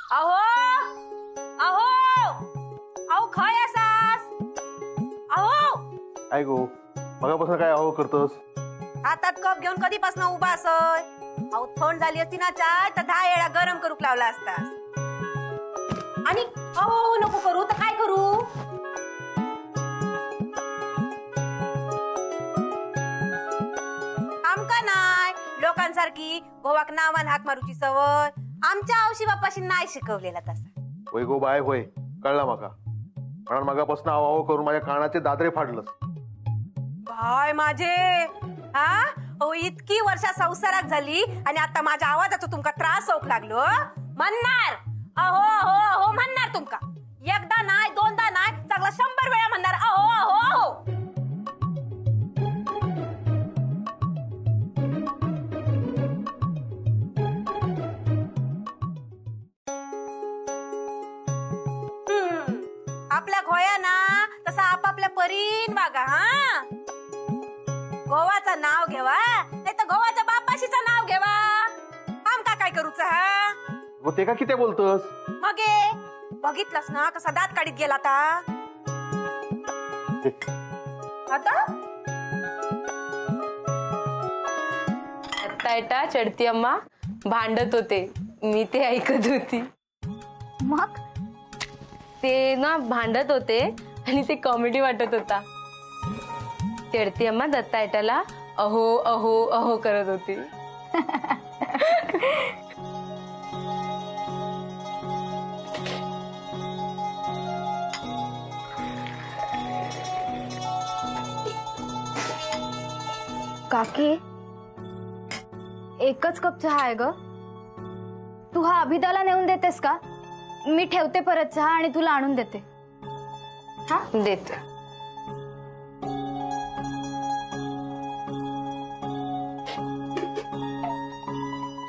अहो अहो अहो खय असास अहो काय गो मगापासून काय अहो करतोस? हातात कप घेऊन कधीपासून उभा असय? अहो थंड झाली असती ना चाय तर 10 वेळा गरम करूक लावला असता. आणि अहो नको करू तर काय करू? आमका नाय लोकांसारखी गोवाक नावान हाक मारूची सवय. आमच्या औशी बापाशी नाही शिकवलेला तसा. होय गो बाय होय, कळला माका. कारण मगापासून अहो अहो करून माझ्या कानाचे दादरे फाडलंस. काय माझे हा अहो इतकी वर्ष संसारात झाली आणि आता माझ्या आवाजाचा तुमका त्रास होऊक लागलो. म्हणणार अहो अहो अहो म्हणणार तुमका. एकदा नाही दोनदा नाही चांगला 100 वेळा म्हणणार अहो अहो अहो. आपल्या घोया ना तसा आपापल्या परीन वागा. हा गोवाचं नाव घेवा नाही तर गोवाच्या बापाशीचं नाव घेवा. आमका काय करूच? हा मग ते का किती बोलतोस? मग बघितलंस ना कसा दात काढीत गेला आता आता चढती अम्मा भांडत होते, मी ते ऐकत होती. मग ते ना भांडत होते आणि ते कॉमेडी वाटत होता. चढती अम्मा दत्ता एटाला अहो अहो अहो करत होती. काकी एकच कप चहा आहे ग. तू हा अभिदाला नेऊन देतेस का? मी ठेवते परत चहा आणि तुला आणून देते. हा देते.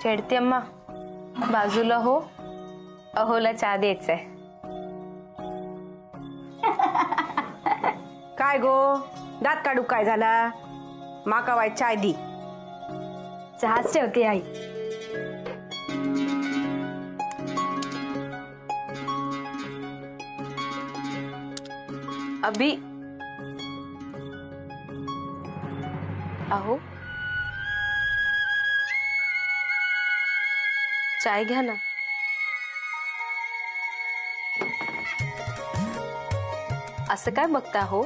चढती अम्मा बाजूला हो, अहोला चहा द्यायचाय. काय गो दात काढू काय झाला? माका वाय चाय दी. चहाच ठेवते आई. अभी अहो चाय घ्या ना. असं काय बघता हो?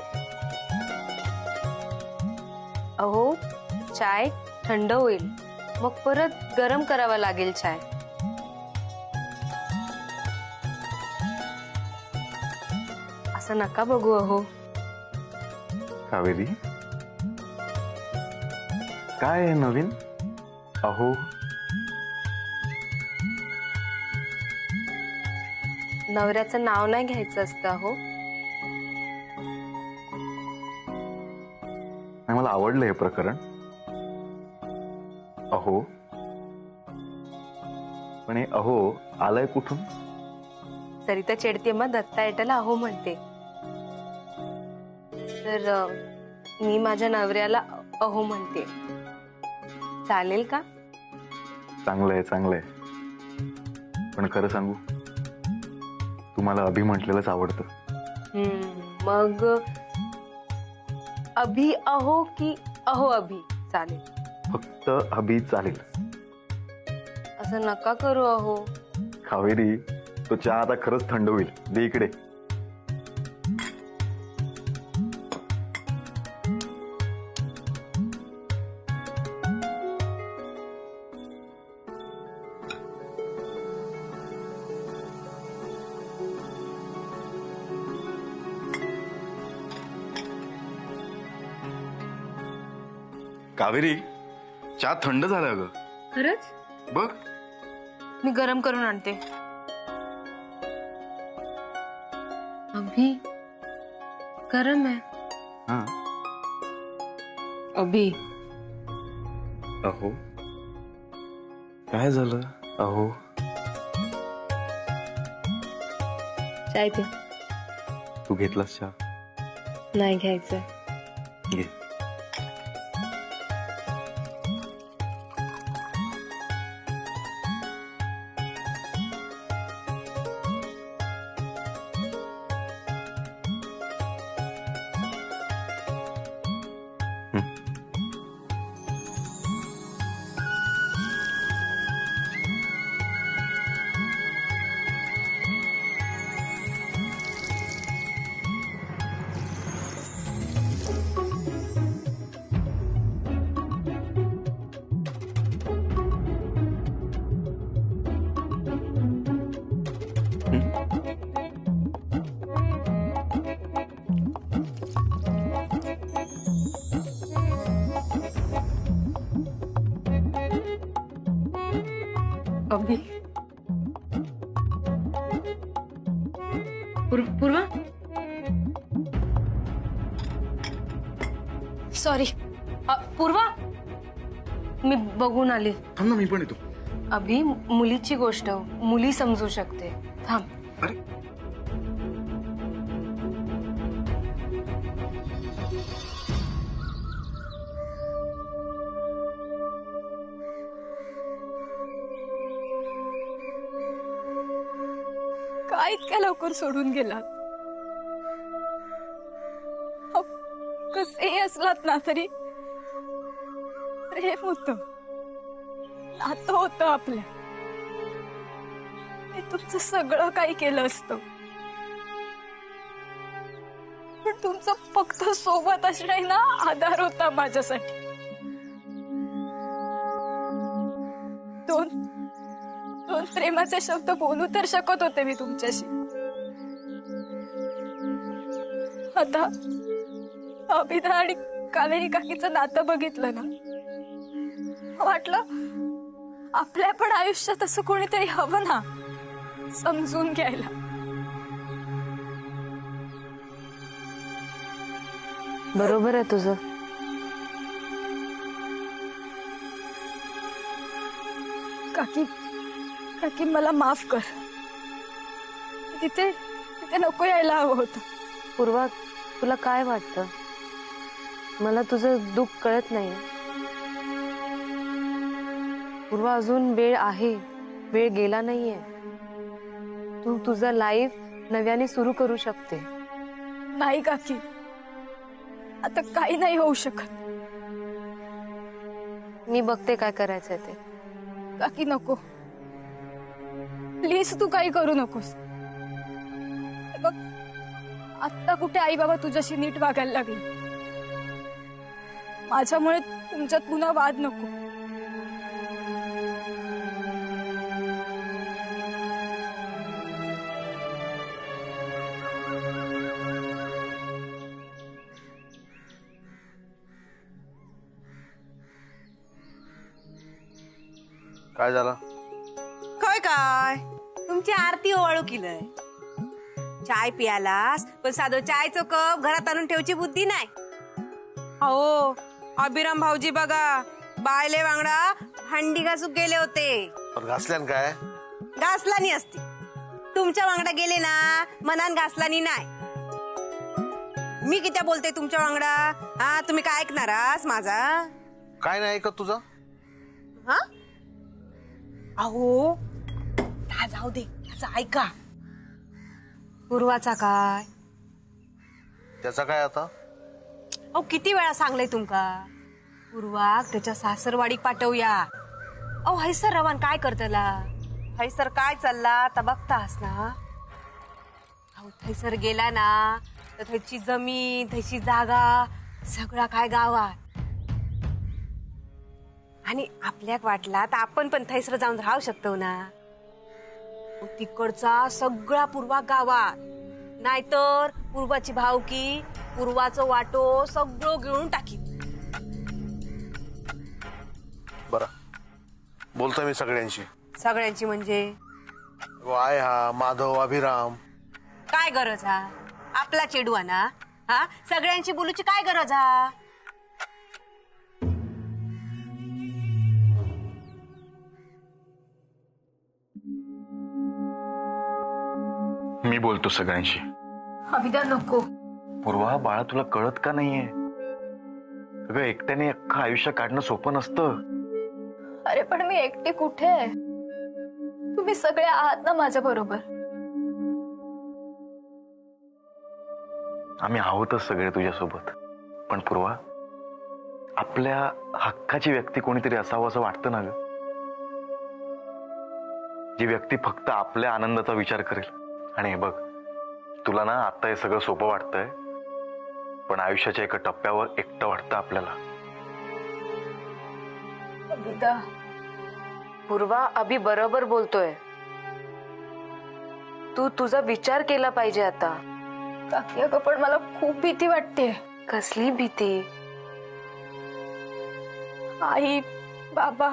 अहो चाय थंड होईल, मग परत गरम करावा लागेल चाय. असं नका बघू अहो. कावेरी काय आहे नवीन? अहो नवऱ्याचं नाव नाही घ्यायचं असतं अहो. नाही, मला आवडलं हे प्रकरण. अहो पण हे अहो आलंय कुठून? सरिता चेडती अम्मा दत्ता एटाला अहो म्हणते. तर मी माझ्या नवऱ्याला अहो म्हणते. चालेल का? चांगलंय चांगलंय. पण खरं सांगू, तुम्हाला अभि म्हटलेलंच आवडतं. मग अभि अहो की अहो अभि चालेल? फक्त अभि चालेल. असं नका करू अहो. कावेरी तो चहा आता खरंच थंड होईल. दे इकडे. कावेरी चहा थंड झाला ग. खरंच? बघ मी गरम करून आणते. अभि गरम आहे. हा. अभि अहो काय झालं? अहो चाय पे. तू घेतलास चहा? नाही घ्यायचं. घे. अभि पूर्वा सॉरी. पूर्वा मी बघून आले. थांब ना, मी पण येतो. अभि मुलीची गोष्ट मुली समजू शकते. थांब. अरे काय इतक्या लवकर सोडून गेलात? कसेही असलात ना तरी प्रेम होत, नातं होतं आपल्या. मी तुमचं सगळं काही केलं असतं, पण तुमचं फक्त सोबत असणे ना आधार होता माझ्यासाठी. दोन प्रेमाचे शब्द बोलू तर शकत होते मी तुमच्याशी. आता अभिदा आणि कावेरी काकीचं नातं बघितलं ना, वाटलं आपल्या पण आयुष्यात असं कोणीतरी हवं ना, समजून घ्यायला. बरोबर आहे तुझं. काकी मला माफ कर. तिथे नको यायला हवं होतं. पूर्वा तुला काय वाटतं? मला तुझं दुःख कळत नाही. पूर्वा अजून वेळ आहे, वेळ गेला नाहीये. तू तुझं लाईफ नव्याने सुरू करू शकते. नाही काकी, आता काही नाही होऊ शकत. मी बघते काय करायचंय ते. काकी नको, प्लीज तू काही करू नकोस. बघ आत्ता कुठे आई बाबा तुझ्याशी नीट वागायला लागले. माझ्यामुळे तुमच्यात पुन्हा वाद नको. काय झालं? काय तुमची आरती ओवाळू केलंय. चाय पियालास पण साधं चायचं कप घरात आणून ठेवची बुद्धी नाही. अहो अभिराम भाऊजी बघा, बायले वांगडा भांडी घासूक गेले होते. पण घासल्यान काय? घासलानी असती. तुमच्या वांगडा गेले ना, मनान घासलानी नाही. मी किती बोलते तुमच्या वांगडा? हा तुम्ही काय ऐकणारास माझा? काय नाही ऐकत तुझं? हा अहो जाऊ दे, त्याचा ऐका. पूर्वाचा काय? त्याचा काय आता? अहो किती वेळा सांगलंय तुमका, पूर्वाक त्याच्या सासरवाडीक पाठवूया. अहो हैसर रवान काय करतला? हैसर काय चालला तर बघतास ना. अहो थैसर गेला ना तर थैची जमीन, थैची जागा सगळा काय गावात. आणि आपल्याक वाटला तर आपण पण थैसर जाऊन राहू शकतो ना. तिकडचा सगळा पूर्वा गावात, नाहीतर पूर्वाची भावकी, पूर्वाचं वाटो सगळं घेऊन टाकी. बरं बोलतोय मी सगळ्यांशी. सगळ्यांची म्हणजे आय हा माधव अभिराम. काय गरज हा? आपला चेडू ना. हा सगळ्यांची बोलूची काय गरज हा? मी बोलतो सगळ्यांशी. अभिदा नको. पूर्वा बाळा, तुला कळत का नाहीये? अगं एकट्याने अख्खं आयुष्य काढणं सोपं नसतं. अरे पण मी एकटी कुठे आहे? तुम्ही सगळे आहात ना माझ्या बरोबर. आम्ही आहोतच सगळे तुझ्यासोबत. पण पूर्वा, आपल्या हक्काची व्यक्ती कोणीतरी असावं असं वाटतं ना ग. जी व्यक्ती फक्त आपल्या आनंदाचा विचार करेल. आणि हे बघ, तुला ना आता हे सगळं सोपं वाटतंय, पण आयुष्याच्या एका टप्प्यावर एकटं वाटतं आपल्याला. अभिदा, पूर्वा अभि बरोबर बोलतोय. तू तुझा विचार केला पाहिजे आता. काकी अगं पण मला खूप भीती वाटते. कसली भीती? आई बाबा.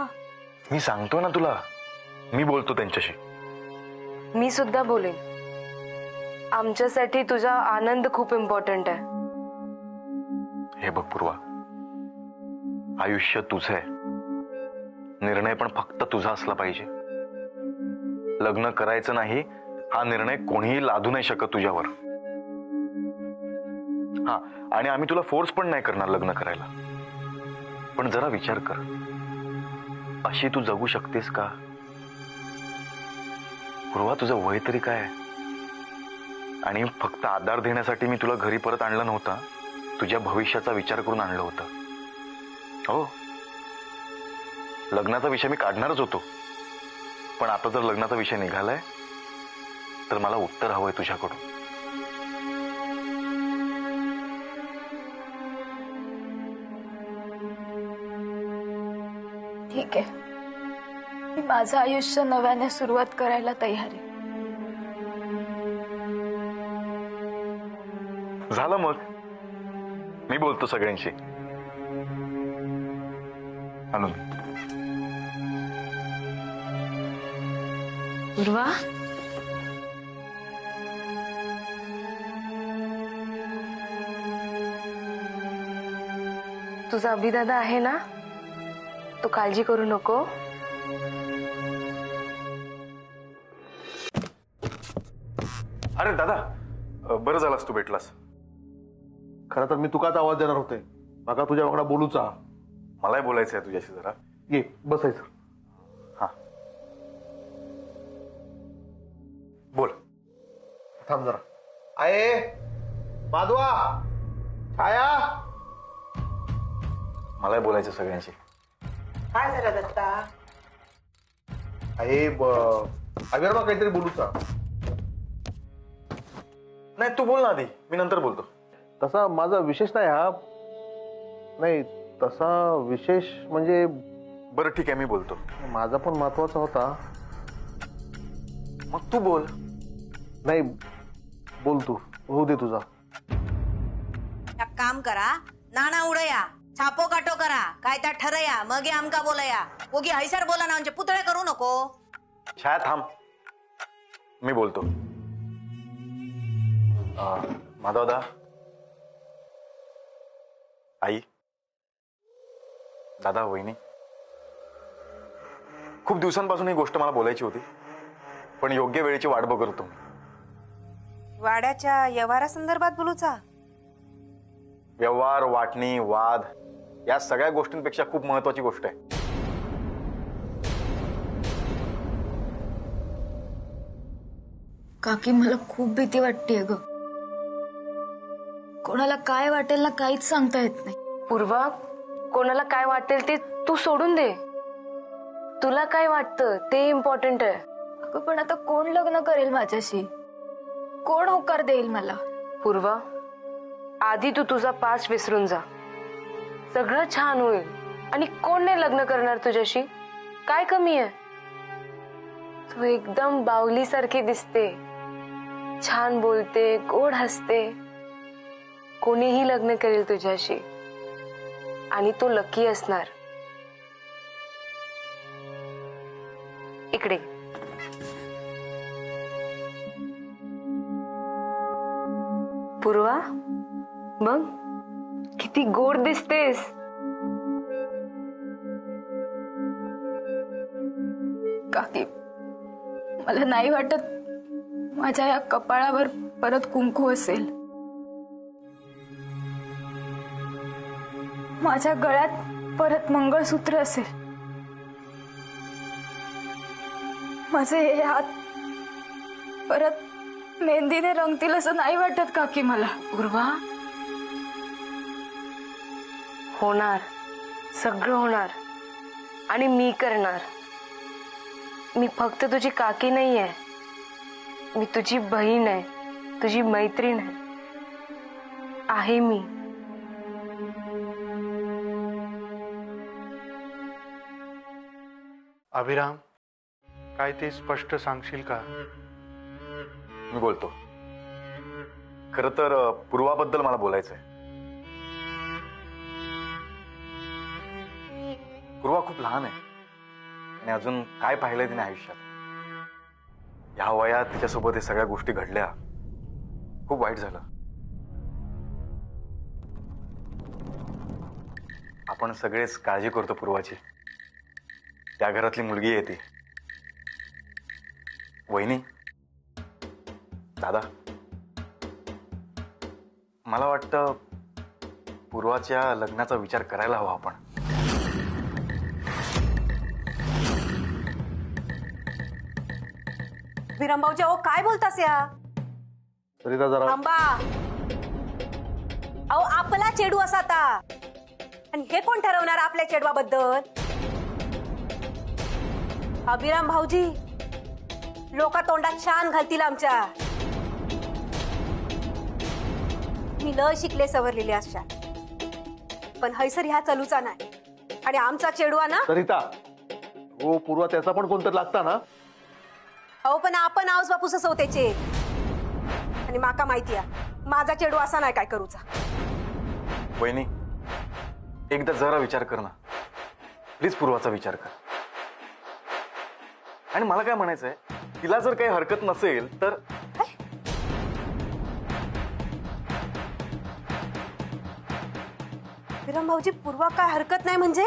मी सांगतो ना तुला, मी बोलतो त्यांच्याशी. मी सुद्धा बोलेन. आमच्यासाठी तुझा आनंद खूप इम्पॉर्टंट आहे. हे बघ पूर्वा, आयुष्य तुझं आहे. निर्णय पण फक्त तुझा असला पाहिजे. लग्न करायचं नाही हा निर्णय कोणीही लादू नाही शकत तुझ्यावर. हा, आणि आम्ही तुला फोर्स पण नाही करणार लग्न करायला. पण जरा विचार कर, अशी तू जगू शकतेस का? पूर्वा, तुझं वय तरी काय आहे? आणि फक्त आधार देण्यासाठी मी तुला घरी परत आणलं नव्हतं. तुझ्या भविष्याचा विचार करून आणलं होतं. हो, लग्नाचा विषय मी काढणारच होतो, पण आता जर लग्नाचा विषय निघालाय तर मला उत्तर हवंय तुझ्याकडून. ठीक आहे, मी माझं आयुष्य नव्याने सुरुवात करायला तयार आहे. झालं मग, मी बोलतो सगळ्यांशी. आणून पूर्वा, तुझा अभिदादा आहे ना, तू काळजी करू नको. अरे दादा, बरं झालास तू भेटलास. खरं तर मी तुकाच आवाज देणार होते. माका तुझ्या वाकडा बोलूचा. मलाही बोलायचं आहे तुझ्याशी जरा. ये बसायचं. हा, बोल. थांब जरा. आहे माधवा, छाया. मलाही बोलायचं सगळ्यांशी. काय झालं दत्ता? आहे अगर मग काहीतरी बोलूचा. नाही, तू बोल ना आधी, मी नंतर बोलतो. तसा माझा विशेष नाही हा. नाही, तसा विशेष म्हणजे बरं ठीक आहे, मी बोलतो. माझा पण महत्वाचा होता. मग तू बोल. नाही, बोल तू, होऊ दे तुझा. एक काम करा, नाना उडया, छापो काटो करा, काय त्या ठरया, मग हे आमका बोलया. ओगी हैसर बोला ना, म्हणजे पुतळे करू नको. छाया थांब, मी बोलतो. माधवदा, आई, दादा, वहिनी, खूप दिवसांपासून ही गोष्ट मला बोलायची होती, पण योग्य वेळेची वाट बघत होतो. वाड्याच्या व्यवहारासंदर्भात बोलूचा. व्यवहार, वाटणी, वाद या सगळ्या गोष्टींपेक्षा खूप महत्वाची गोष्ट आहे. काकी, मला खूप भीती वाटतेय ग. कोणाला काय वाटेल ना काहीच सांगता येत नाही. पूर्वा, कोणाला काय वाटेल ते तू सोडून दे. तुला काय वाटतं ते इम्पॉर्टंट आहे. अगं, पण आता कोण लग्न करेल माझ्याशी? कोण होकार देईल मला? पूर्वा, आधी तू तुझा पास्ट विसरून जा. सगळं छान होईल. आणि कोण नाही लग्न करणार तुझ्याशी? काय कमी आहे? तू एकदम बावलीसारखी दिसते, छान बोलते, गोड हसते. कोणीही लग्न करेल तुझ्याशी, आणि तो लकी असणार. इकडे पूर्वा, बघ किती गोड दिसतेस. काकी, मला नाही वाटत माझ्या या कपाळावर परत कुंकू असेल. माझ्या गळ्यात परत मंगळसूत्र असेल. माझे हे हात परत मेहंदीने रंगतील असं नाही वाटत काकी मला. पूर्वा, होणार, सगळं होणार. आणि मी करणार. मी फक्त तुझी काकी नाही आहे, मी तुझी बहीण आहे, तुझी मैत्रीण आहे मी. अभिराम, काय ते स्पष्ट सांगशील का? मी बोलतो. खरं तर पूर्वाबद्दल मला बोलायचंय. पूर्वा खूप लहान आहे, आणि अजून काय पाहिलंय तिने आयुष्यात. या वयात तिच्यासोबत हे सगळ्या गोष्टी घडल्या, खूप वाईट झालं. आपण सगळेच काळजी करतो पूर्वाची. त्या घरातली मुलगी आहे ती. वहिनी, दादा, मला वाटतं पूर्वाच्या लग्नाचा विचार करायला हवा आपण. विरमभाऊजी अहो काय बोलतास या? सरिता जरा थांबा. अहो आपला चेडू असा आता, आणि हे कोण ठरवणार आपल्या चेडवाबद्दल? अभिराम भाऊजी लोक तोंडात छान घालतील आमच्या. मी ल शिकले सवरलेले अशा, पण हैसर ह्या चालूचा नाही. आणि आमचा चेडवा ना, सरिता, हो पूर्वा त्याचा पण कोणतरी लागता ना. अहो पण आपण आऊस बापूस असो त्याचे. आणि माका माहिती आहे माझा चेडू असा नाही काय करूचा. वहिनी, एकदा जरा विचार कर ना प्लीज. पूर्वाचा विचार कर. आणि मला काय म्हणायचंय, तिला जर काही हरकत नसेल तर विरम भाऊजी पूर्वा काय हरकत नाही म्हणजे?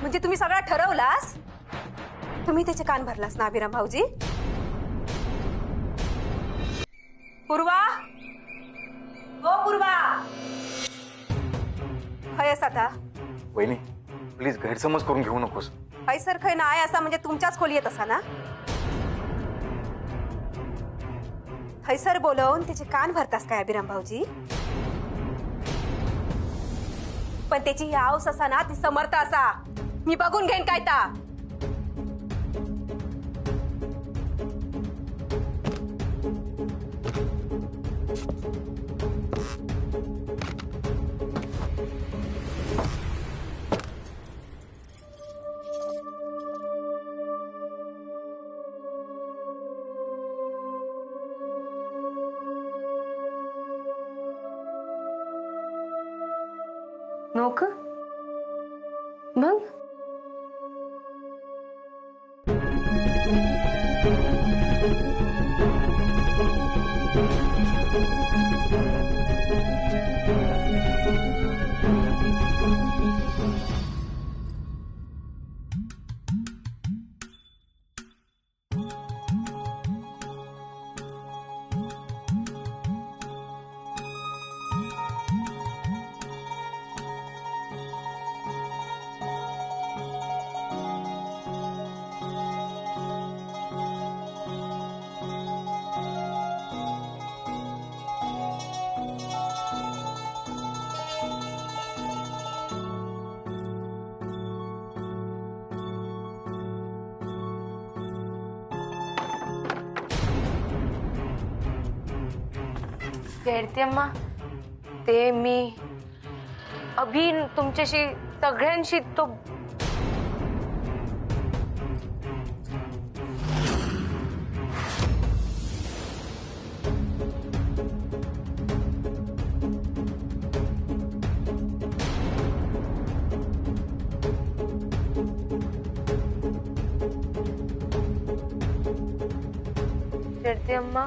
म्हणजे तुम्ही सगळा ठरवलास? तुम्ही त्याचे कान भरलास ना विरम भाऊजी? पूर्वा, हो पूर्वा, हयस आता. वहिनी प्लीज गैरसमज करून घेऊ नकोस. हैसर खय ना आहे असा म्हणजे तुमच्याच खोली येत असा ना. हैसर बोलवून त्याचे कान भरतास काय अभिराम भाऊजी? पण त्याची ही हाऊस असा ना, ती समर्थ असा. मी बघून घेईन काय ता. नोक मग कीर्ती अम्मा, ते मी अभि तुमच्याशी सगळ्यांशी तो कीर्ती अम्मा